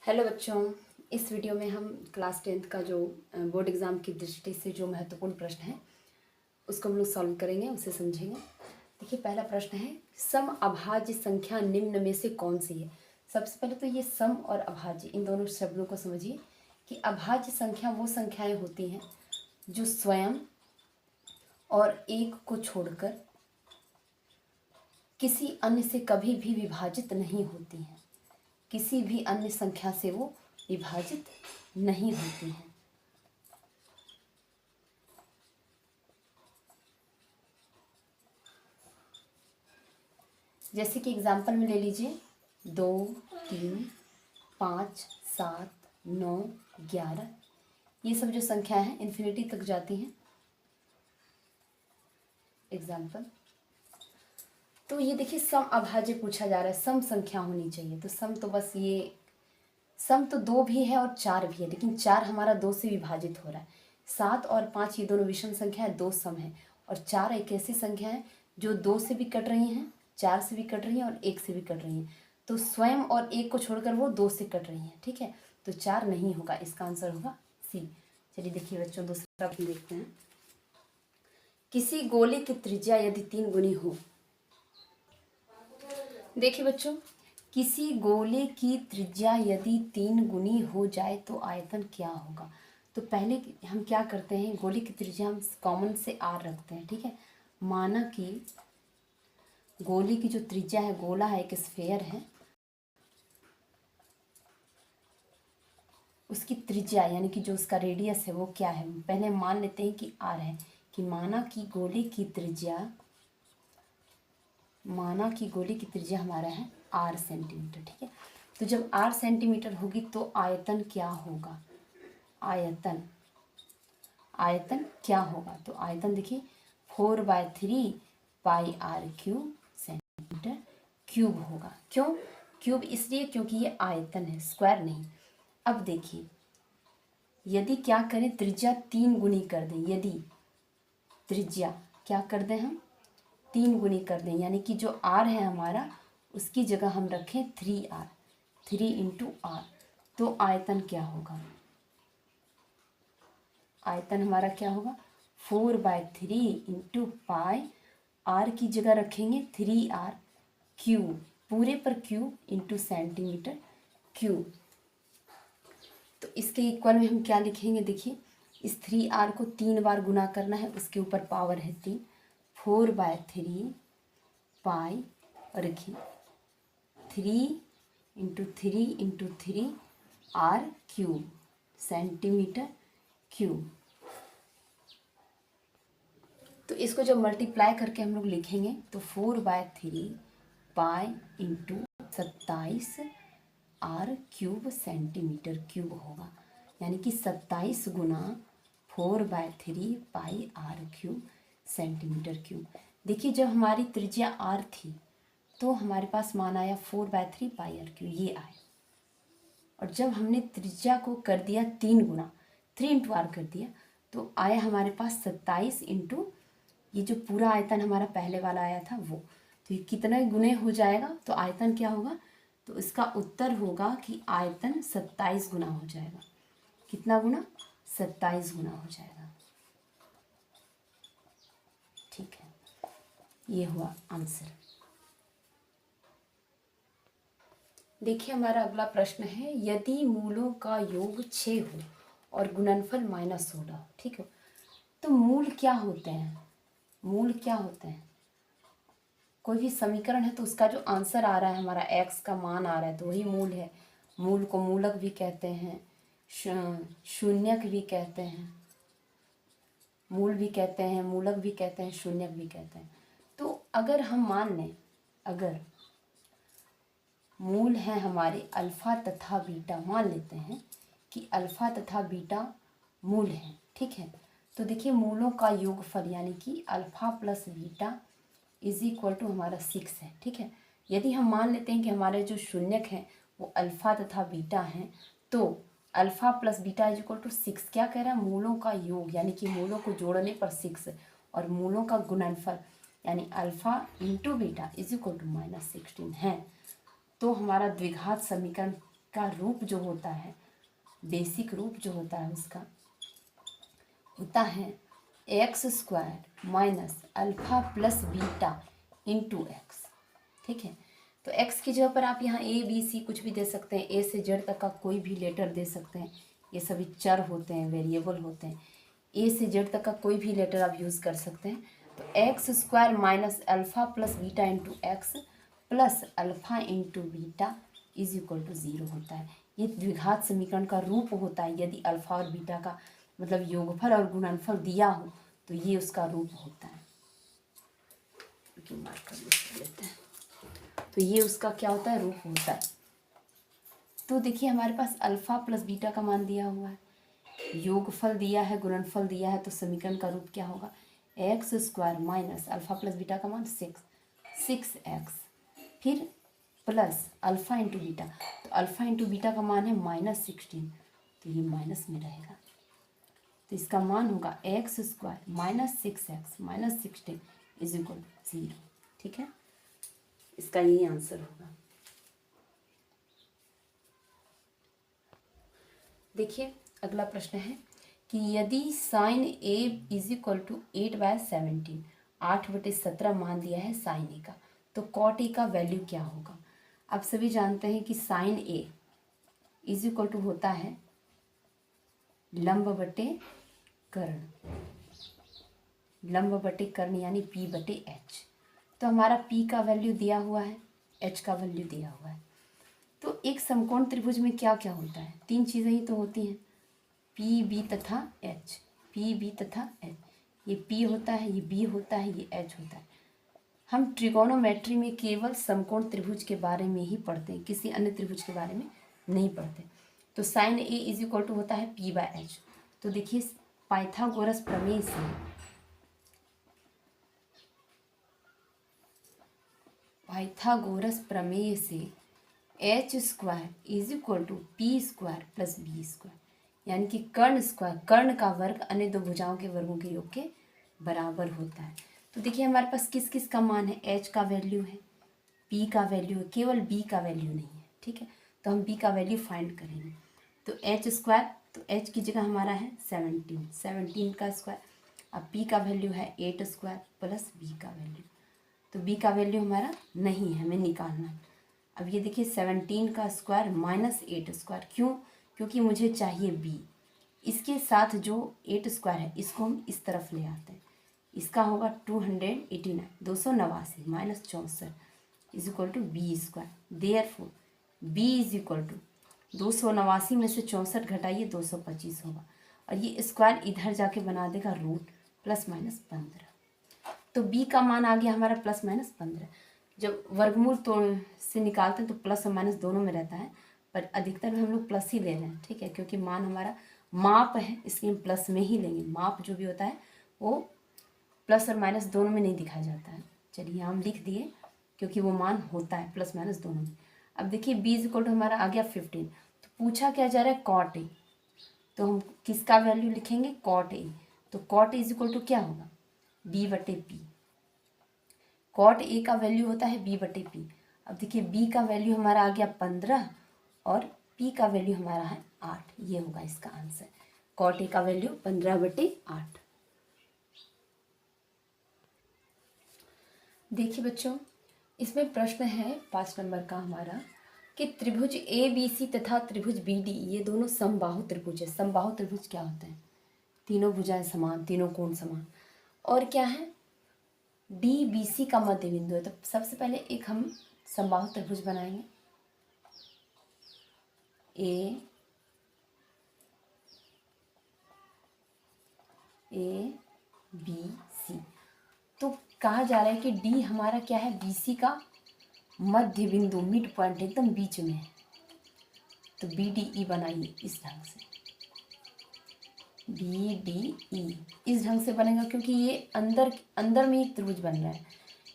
Hello बच्चों, इस video में हम क्लास 10th का जो बोर्ड एग्ज़ाम की दृष्टि से जो महत्वपूर्ण प्रश्न है उसको हम लोग सॉल्व करेंगे, उसे समझेंगे। देखिए, पहला प्रश्न है, सम अभाज्य संख्या निम्न में से कौन सी है। सबसे पहले तो ये सम और अभाज्य इन दोनों शब्दों को समझिए कि अभाज्य संख्या वो संख्याएं होती हैं जो स्वयं और एक को छोड़कर किसी अन्य से कभी भी विभाजित नहीं होती हैं। किसी भी अन्य संख्या से वो विभाजित नहीं होती हैं। जैसे कि एग्जाम्पल में ले लीजिए 2, 3, 5, 7, 9, 11, ये सब जो संख्या है इन्फिनिटी तक जाती हैं। एग्जाम्पल, तो ये देखिए सम अभाज्य पूछा जा रहा है, सम संख्या होनी चाहिए। तो सम तो बस ये सम तो 2 भी है और 4 भी है, लेकिन 4 हमारा 2 से विभाजित हो रहा है। 7 और 5 ये दोनों विषम संख्या है, 2 सम है। और 4 एक ऐसी संख्या है जो 2 से भी कट रही हैं, 4 से भी कट रही हैं और 1 से भी कट रही हैं। तो स्वयं और 1 को छोड़कर वो 2 से कट रही हैं। ठीक है, तो 4 नहीं होगा, इसका आंसर होगा सी। चलिए देखिए बच्चों, दूसरा भी देखते हैं। किसी गोले की त्रिज्या यदि 3 गुनी हो। देखिए बच्चों, किसी गोले की त्रिज्या यदि 3 गुनी हो जाए तो आयतन क्या होगा। तो पहले हम क्या करते हैं, गोले की त्रिज्या हम कॉमन से आर रखते हैं। ठीक है, माना कि गोले की जो त्रिज्या है, गोला है, एक स्फेयर है, उसकी त्रिज्या यानी कि जो उसका रेडियस है वो क्या है। पहले मान लेते हैं कि आर है, कि माना कि गोले की त्रिज्या हमारा है आर सेंटीमीटर। ठीक है, तो जब आर सेंटीमीटर होगी तो आयतन क्या होगा। आयतन क्या होगा, तो आयतन देखिए 4/3 pi r cube centimetre cube होगा। क्यों क्यूब, इसलिए क्योंकि ये आयतन है, स्क्वायर नहीं। अब देखिए, यदि क्या करें, त्रिज्या 3 गुनी कर दें, यदि त्रिज्या क्या कर दें, हम 3 गुनी कर दें, यानी कि जो आर है हमारा उसकी जगह हम रखें 3r, 3 इंटू आर, तो आयतन क्या होगा। आयतन हमारा क्या होगा 4/3 इंटू पाई, आर की जगह रखेंगे 3r क्यूब, पूरे पर क्यूब इंटू सेंटीमीटर क्यूब। तो इसके इक्वल में हम क्या लिखेंगे, देखिए इस 3r को 3 बार गुना करना है, उसके ऊपर पावर है 3, 4/3 पाई, और रखिए 3 into 3 into 3 r cube centimetre cube. तो इसको जब मल्टीप्लाई करके हम लोग लिखेंगे तो 4/3 pi into 27 r cube centimetre cube होगा, यानी कि 27 गुना 4/3 pi r cube centimetre cube. देखिए, जब हमारी त्रिज्या आर थी तो हमारे पास मान आया 4/3 पाई आर क्यूब, ये आया। और जब हमने त्रिज्या को कर दिया 3 गुना, 3 इंटू आर कर दिया, तो आया हमारे पास 27 इंटू ये जो पूरा आयतन हमारा पहले वाला आया था वो। तो ये कितने गुने हो जाएगा, तो आयतन क्या होगा, तो इसका उत्तर होगा कि आयतन 27 गुना हो जाएगा। कितना गुना, 27 गुना हो जाएगा। ठीक है, ये हुआ आंसर। देखिए, हमारा अगला प्रश्न है, यदि मूलों का योग 6 हो और गुणनफल -16 हो। ठीक है, तो मूल क्या होते हैं, मूल क्या होते हैं। कोई भी समीकरण है तो उसका जो आंसर आ रहा है, हमारा x का मान आ रहा है, तो वही मूल है। मूल को मूलक भी कहते हैं, शून्यक भी कहते हैं, मूल भी कहते हैं, मूलक भी कहते हैं, शून्यक भी कहते हैं। तो अगर हम मान लें, अगर मूल है हमारे अल्फा तथा बीटा, मान लेते हैं कि अल्फा तथा बीटा मूल है। ठीक है, तो देखिए मूलों का योगफल यानी कि alpha plus beta is equal to हमारा 6 है। ठीक है, यदि हम मान लेते हैं कि हमारे जो शून्यक हैं वो अल्फा तथा बीटा हैं, तो alpha plus beta is equal to 6। क्या कह रहा है, मूलों का योग यानी कि मूलों को जोड़ने पर 6 और मूलों का गुणनफल यानी alpha into beta is equal to -16 है। तो हमारा द्विघात समीकरण का रूप जो होता है, बेसिक रूप जो होता है उसका होता है x square minus alpha plus beta into x. ठीक है, तो x की जगह पर आप यहाँ a b c कुछ भी दे सकते हैं, a से z तक का कोई भी लेटर दे सकते हैं, ये सभी चर होते हैं, वेरिएबल होते हैं। a से z तक का कोई भी लेटर आप यूज़ कर सकते हैं। तो x square minus alpha plus beta into x plus alpha into beta is equal to 0 होता है। ये द्विघात समीकरण का रूप होता है। यदि अल्फ़ा और बीटा का मतलब योगफल और गुणनफल दिया हो तो ये उसका रूप होता है। मार्कर लेते हैं, तो ये उसका क्या होता है, रूप होता है। तो देखिए हमारे पास अल्फ़ा प्लस बीटा का मान दिया हुआ है, योगफल दिया है, गुणनफल दिया है, तो समीकरण का रूप क्या होगा, x square minus alpha plus beta का मान 6 एक्स, फिर प्लस अल्फ़ा इंटू बीटा, तो अल्फ़ा इंटू बीटा का मान है -16, तो ये माइनस में रहेगा, तो इसका मान होगा x square minus 6x minus 16 is equal to 0। ठीक है, इसका यही आंसर होगा। देखिए अगला प्रश्न है कि यदि sine A is equal to 8/17, 8/17 मान दिया है साइन ए का, तो कॉट ए का वैल्यू क्या होगा। आप सभी जानते हैं कि sine A is equal to होता है लंब बटे कर्ण, लंब बटे कर्ण यानी p/h। तो हमारा p का वैल्यू दिया हुआ है, h का वैल्यू दिया हुआ है। तो एक समकोण त्रिभुज में क्या क्या होता है, 3 चीज़ें ही तो होती हैं, p b तथा h, p b तथा h। ये p होता है, ये b होता है, ये h होता है। हम ट्रिगोनोमेट्री में केवल समकोण त्रिभुज के बारे में ही पढ़ते हैं, किसी अन्य त्रिभुज के बारे में नहीं पढ़ते। तो sine A is equal to होता है p/h। तो देखिए पाइथागोरस प्रमेय से h square is equal to p square plus b square, यानी कि कर्ण स्क्वायर, कर्ण का वर्ग अन्य दो भुजाओं के वर्गों के योग के बराबर होता है। तो देखिए हमारे पास किस किस का मान है, h का वैल्यू है, p का वैल्यू है, केवल b का वैल्यू नहीं है। ठीक है, तो हम b का वैल्यू फाइंड करेंगे। तो h स्क्वायर, तो h की जगह हमारा है 17 का स्क्वायर, अब p का वैल्यू है 8 स्क्वायर प्लस b का वैल्यू, तो b का वैल्यू हमारा नहीं है, हमें निकालना है। अब ये देखिए 17 का स्क्वायर माइनस 8 स्क्वायर, क्यों, क्योंकि मुझे चाहिए b। इसके साथ जो 8 स्क्वायर है इसको हम इस तरफ ले आते हैं, इसका होगा 289 289 minus 64 is equal to B square. Therefore b is equal to 289 में से 64 घटाइए 225 होगा, और ये स्क्वायर इधर जाके बना देगा रूट प्लस माइनस 15। तो b का मान आ गया हमारा प्लस माइनस 15। जब वर्गमूल तो से निकालते हैं तो प्लस और माइनस दोनों में रहता है, पर अधिकतर में हम लोग प्लस ही ले रहे हैं। ठीक है, क्योंकि मान हमारा माप है इसलिए हम प्लस में ही लेंगे। माप जो भी होता है वो प्लस और माइनस दोनों में नहीं दिखाया जाता है। चलिए हम लिख दिए क्योंकि वो मान होता है प्लस माइनस दोनों में। अब देखिए b इज इक्वल टू हमारा आ गया 15, तो पूछा क्या जा रहा है कॉट ए, तो हम किसका वैल्यू लिखेंगे, कॉट ए। तो कॉट इज इक्वल टू क्या होगा, b/p। कॉट ए का वैल्यू होता है b/p। अब देखिए b का वैल्यू हमारा आ गया 15 और p का वैल्यू हमारा है 8, ये होगा इसका आंसर। कॉट ए का वैल्यू 15/8। देखिए बच्चों, इसमें प्रश्न है 5 नंबर का हमारा कि त्रिभुज ABC तथा त्रिभुज BD ये दोनों समबाहु त्रिभुज है। समबाहु त्रिभुज क्या होते हैं, तीनों भुजाएं समान, तीनों कोण समान, और क्या है DBC का मध्य बिंदु है। तो सबसे पहले एक हम समबाहु त्रिभुज बनाएंगे, ABC। तो कहा जा रहा है कि D हमारा क्या है, BC का मध्य बिंदु, मिड पॉइंट एकदम बीच में है। तो BDE बनाइए इस ढंग से, BDE इस ढंग से बनेगा क्योंकि ये अंदर में एक त्रिभुज बन रहा है,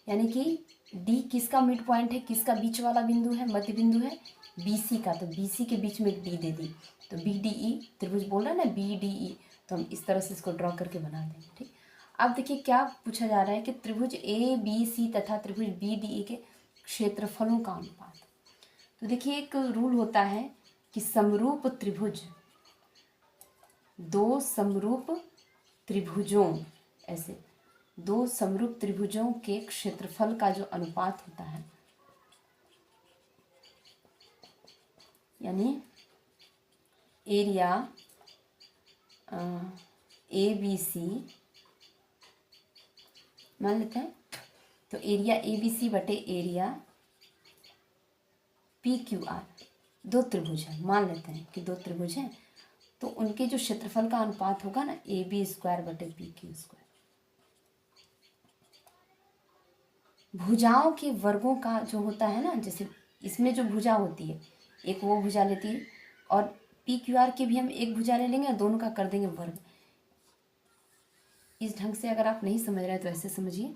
यानी कि D किसका मिड पॉइंट है, किसका बीच वाला बिंदु है, मध्य बिंदु है BC का। तो BC के बीच में एक D दे दी, तो BDE त्रिभुज बोल रहा है ना, BDE। तो हम इस तरह से इसको ड्रॉ करके बना देंगे। ठीक, अब देखिए क्या पूछा जा रहा है कि त्रिभुज ABC तथा त्रिभुज BDE के क्षेत्रफलों का अनुपात। तो देखिए एक रूल होता है कि समरूप त्रिभुज, दो समरूप त्रिभुजों, ऐसे दो समरूप त्रिभुजों के क्षेत्रफल का जो अनुपात होता है, यानी एरिया ए बी सी मान लेते हैं, तो एरिया ए बी सी बटे एरिया पी क्यू आर, दो त्रिभुज है, मान लेते हैं कि दो त्रिभुज हैं, तो उनके जो क्षेत्रफल का अनुपात होगा ना, ए बी स्क्वायर बटे पी क्यू स्क्वायर। भुजाओं के वर्गों का जो होता है ना, जैसे इसमें जो भुजा होती है, एक वो भुजा लेती है, और पी क्यू आर की भी हम एक भुजा ले लेंगे और दोनों का कर देंगे वर्ग। इस ढंग से अगर आप नहीं समझ रहे तो ऐसे समझिए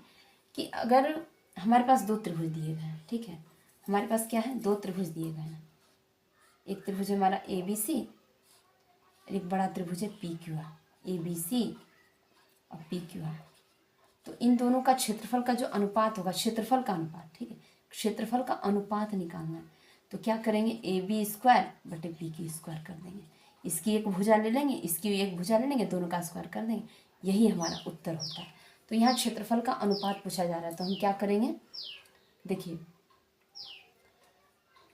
कि अगर हमारे पास दो त्रिभुज दिए गए हैं, ठीक है, हमारे पास क्या है, दो त्रिभुज दिए गए हैं, एक त्रिभुज है हमारा ए बी सी, एक बड़ा त्रिभुज है P Q R, A B C और पी क्यू आर। तो इन दोनों का क्षेत्रफल का जो अनुपात होगा, क्षेत्रफल का अनुपात, ठीक है, क्षेत्रफल का अनुपात निकालना है, तो क्या करेंगे, ए बी स्क्वायर बटे पी क्यू स्क्वायर कर देंगे, इसकी एक भुजा ले लेंगे, इसकी एक भुजा ले लेंगे, दोनों का स्क्वायर कर देंगे, यही हमारा उत्तर होता है। तो यहाँ क्षेत्रफल का अनुपात पूछा जा रहा है, तो हम क्या करेंगे, देखिए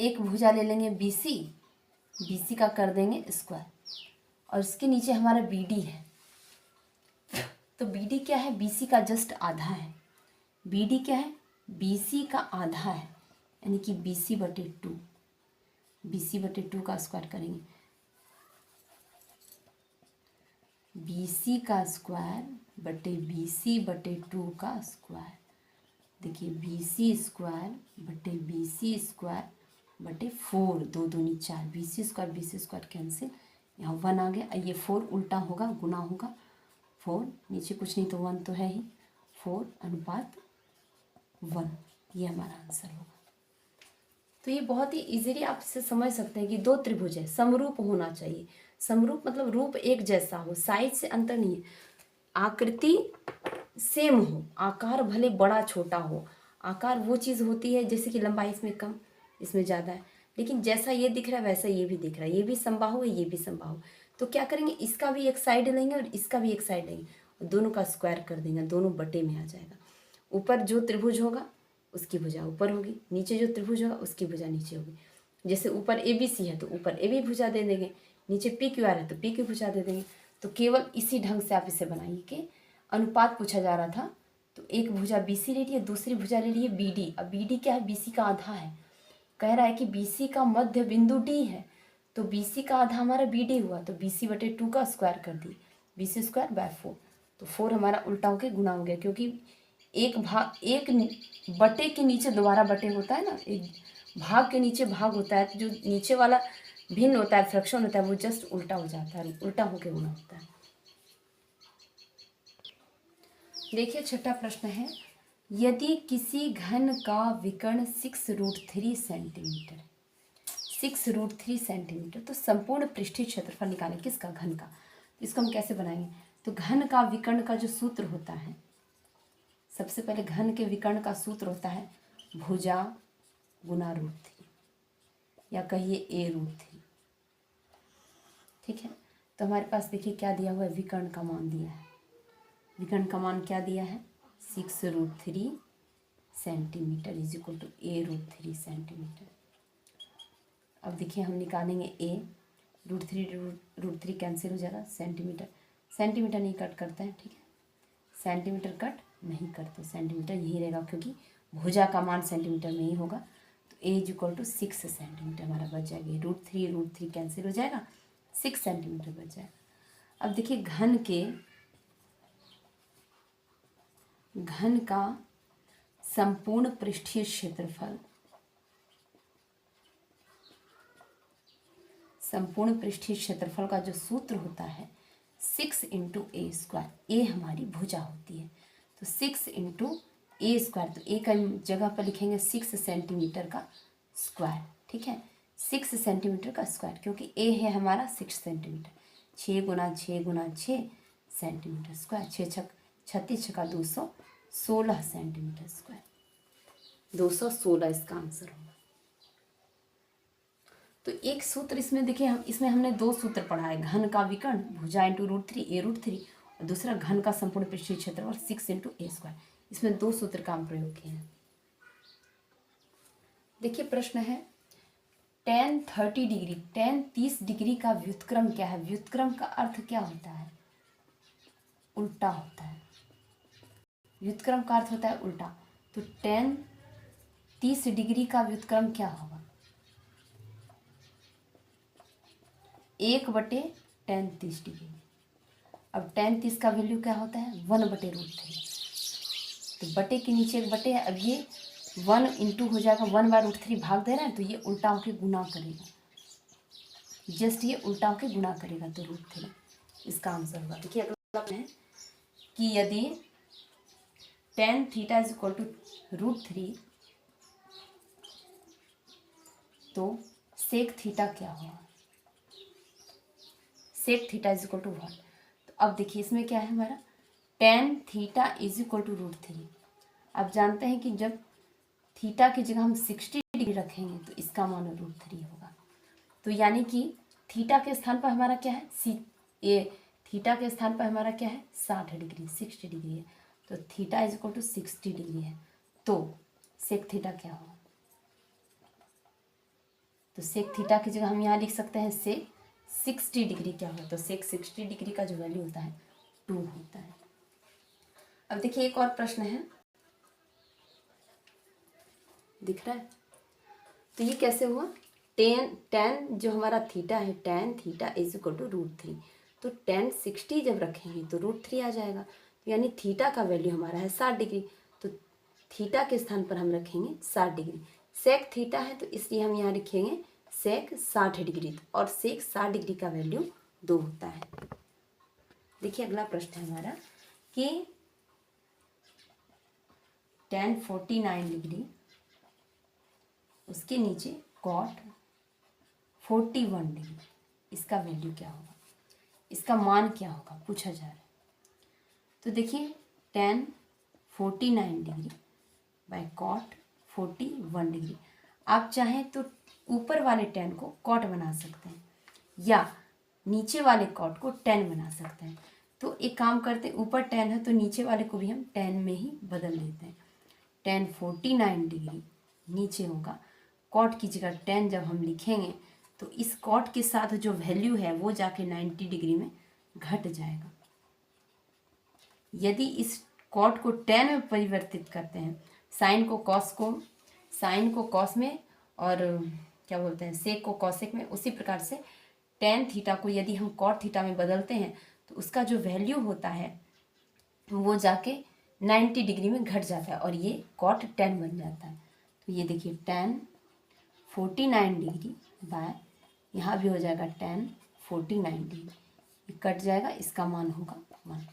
एक भुजा ले लेंगे बी सी का कर देंगे स्क्वायर, और इसके नीचे हमारा बी डी है, तो बी डी क्या है, बी सी का जस्ट आधा है, बी डी क्या है, बी सी का आधा है, यानी कि बी सी बटे टू, बी सी बटे टू का स्क्वायर करेंगे, बी सी का स्क्वायर बटे बी सी बटे टू का स्क्वायर। देखिए बी सी स्क्वायर बटे बी सी स्क्वायर बटे 4, दो दूनी 4, बी सी स्क्वायर कैंसिल, यहाँ 1 आ गया, ये 4 उल्टा होगा, गुना होगा, 4 नीचे कुछ नहीं तो 1 तो है ही, 4 अनुपात 1, ये हमारा आंसर होगा। तो ये बहुत ही इजीली आप इसे समझ सकते हैं कि दो त्रिभुज है, समरूप होना चाहिए, समरूप मतलब रूप एक जैसा हो, साइज से अंतर नहीं है, आकृति सेम हो, आकार भले बड़ा छोटा हो, आकार वो चीज़ होती है जैसे कि लंबाई इसमें कम इसमें ज़्यादा है, लेकिन जैसा ये दिख रहा है वैसा ये भी दिख रहा है, ये भी समबाहु है, ये भी समबाहु, तो क्या करेंगे, इसका भी एक साइड लेंगे और इसका भी एक साइड लेंगे, और दोनों का स्क्वायर कर देंगे, दोनों बटे में आ जाएगा। ऊपर जो त्रिभुज होगा उसकी भुजा ऊपर होगी, नीचे जो त्रिभुज होगा उसकी भुजा नीचे होगी, जैसे ऊपर ए बी सी है तो ऊपर ए बी भुजा दे देंगे, नीचे पी क्यू आर है तो पी क्यू भुजा दे देंगे। तो केवल इसी ढंग से आप इसे बनाइए कि अनुपात पूछा जा रहा था, तो एक भुजा बी सी ले लिए, दूसरी भुजा ले लिए बी डी, अब बी डी क्या है, बी सी का आधा है, कह रहा है कि बी सी का मध्य बिंदु डी है, तो बी सी का आधा हमारा बी डी हुआ, तो बी सी बटे 2 का स्क्वायर कर दिए, बी सी स्क्वायर बाय 4, तो 4 हमारा उल्टा होकर गुना हो गया, क्योंकि एक भाग, एक बटे के नीचे दोबारा बटे होता है ना, एक भाग के नीचे भाग होता है, तो जो नीचे वाला भिन्न होता है, फ्रैक्शन होता है, वो जस्ट उल्टा हो जाता है, उल्टा होकर गुना होता है। देखिए छठा प्रश्न है, यदि किसी घन का विकर्ण 6√3 सेंटीमीटर, 6√3 सेंटीमीटर, तो संपूर्ण पृष्ठीय क्षेत्रफल निकालें, किसका, घन का। तो इसको हम कैसे बनाएंगे, तो घन का विकर्ण का जो सूत्र होता है, सबसे पहले घन के विकर्ण का सूत्र होता है भुजा गुना √3, या कहिए a√3, ठीक है। तो हमारे पास देखिए क्या दिया हुआ है, विकर्ण का मान दिया है, विकर्ण का मान क्या दिया है, 6√3 centimetre is equal to a√3 centimetre. अब देखिए हम निकालेंगे a, √3 कैंसिल हो जाएगा, सेंटीमीटर, सेंटीमीटर नहीं कट करते हैं, ठीक है, सेंटीमीटर कट नहीं करते, सेंटीमीटर यही रहेगा, क्योंकि भुजा का मान सेंटीमीटर में ही होगा, तो a is equal to 6 centimetre हमारा बच जाएगा, √3 कैंसिल हो जाएगा, 6 सेंटीमीटर बच जाएगा। अब देखिए घन का संपूर्ण पृष्ठीय क्षेत्रफल, संपूर्ण पृष्ठीय क्षेत्रफल का जो सूत्र होता है 6 × a², a हमारी भुजा होती है, तो 6 × a², तो a का जगह पर लिखेंगे 6 सेंटीमीटर का स्क्वायर, ठीक है, 6 सेंटीमीटर का स्क्वायर, क्योंकि a है हमारा 6 centimetre, 6 × 6 × 6 centimetre square, 36 × 216 centimetre square, 216 इसका आंसर होगा। तो एक सूत्र इसमें देखिए, हम इसमें हमने दो सूत्र पढ़ा है, घन का विकर्ण भुजा इंटू √3 a√3 और दूसरा घन का संपूर्ण पृष्ठीय क्षेत्रफल 6 × a²। इसमें दो सूत्र का हम प्रयोग किए हैं। देखिए प्रश्न है tan 30 डिग्री, tan 30 डिग्री का व्युत्क्रम क्या है? व्युत्क्रम का अर्थ क्या होता है? उल्टा होता है। व्युत्क्रम का अर्थ होता है उल्टा। तो tan 30 डिग्री का व्युत्क्रम क्या होगा? 1/tan 30 degree. अब tan 30 का वैल्यू क्या होता है? 1/√3। तो बटे के नीचे एक बटे है, अब ये 1 इंटू हो जाएगा, 1/√3 भाग दे रहा है तो ये उल्टा होके गुना करेगा, जस्ट ये उल्टा होके गुना करेगा तो √3 इसका आंसर होगा। देखिए अगला है कि यदि tan theta is equal to √3 तो sec थीटा क्या होगा? sec theta is equal to 1। तो अब देखिए इसमें क्या है हमारा, tan theta is equal to √3। अब जानते हैं कि जब थीटा की जगह हम 60 डिग्री रखेंगे तो इसका मान √3 होगा। तो यानी कि थीटा के स्थान पर हमारा क्या है, थीटा के स्थान पर हमारा क्या है, 60 डिग्री, 60 डिग्री है। तो theta is equal to 60 degree है। तो सेक थीटा क्या होगा? तो सेक थीटा की जगह हम यहाँ लिख सकते हैं सेक 60 डिग्री क्या होगा? तो सेक 60 डिग्री का जो वैल्यू होता है 2 होता है। अब देखिए एक और प्रश्न है, दिख रहा है? तो ये कैसे हुआ, tan जो हमारा थीटा है, tan theta is equal to √3। तो tan 60 जब रखेंगे तो √3 आ जाएगा। तो यानी थीटा का वैल्यू हमारा है 60 डिग्री। तो थीटा के स्थान पर हम रखेंगे 60 डिग्री। सेक थीटा है तो इसलिए हम यहाँ लिखेंगे सेक 60 डिग्री, और सेक 60 डिग्री का वैल्यू 2 होता है। देखिए अगला प्रश्न है हमारा कि tan 49 डिग्री, उसके नीचे cot 41 डिग्री, इसका वैल्यू क्या होगा? इसका मान क्या होगा पूछा जा रहा है। तो देखिए tan 49 degree by cot 41 degree, आप चाहें तो ऊपर वाले tan को cot बना सकते हैं या नीचे वाले cot को tan बना सकते हैं। तो एक काम करते हैं, ऊपर tan है तो नीचे वाले को भी हम tan में ही बदल देते हैं। tan 49 डिग्री नीचे होगा, cot की जगह tan जब हम लिखेंगे तो इस cot के साथ जो वैल्यू है वो जाके 90 डिग्री में घट जाएगा। यदि इस cot को tan में परिवर्तित करते हैं, साइन को cos में और क्या बोलते हैं सेक को cosec में, उसी प्रकार से tan थीटा को यदि हम cot थीटा में बदलते हैं तो उसका जो वैल्यू होता है वो जाके 90 डिग्री में घट जाता है और ये cot tan बन जाता है। तो ये देखिए tan 49 डिग्री बाय, यहाँ भी हो जाएगा tan 49 डिग्री, ये कट जाएगा, इसका मान होगा 1।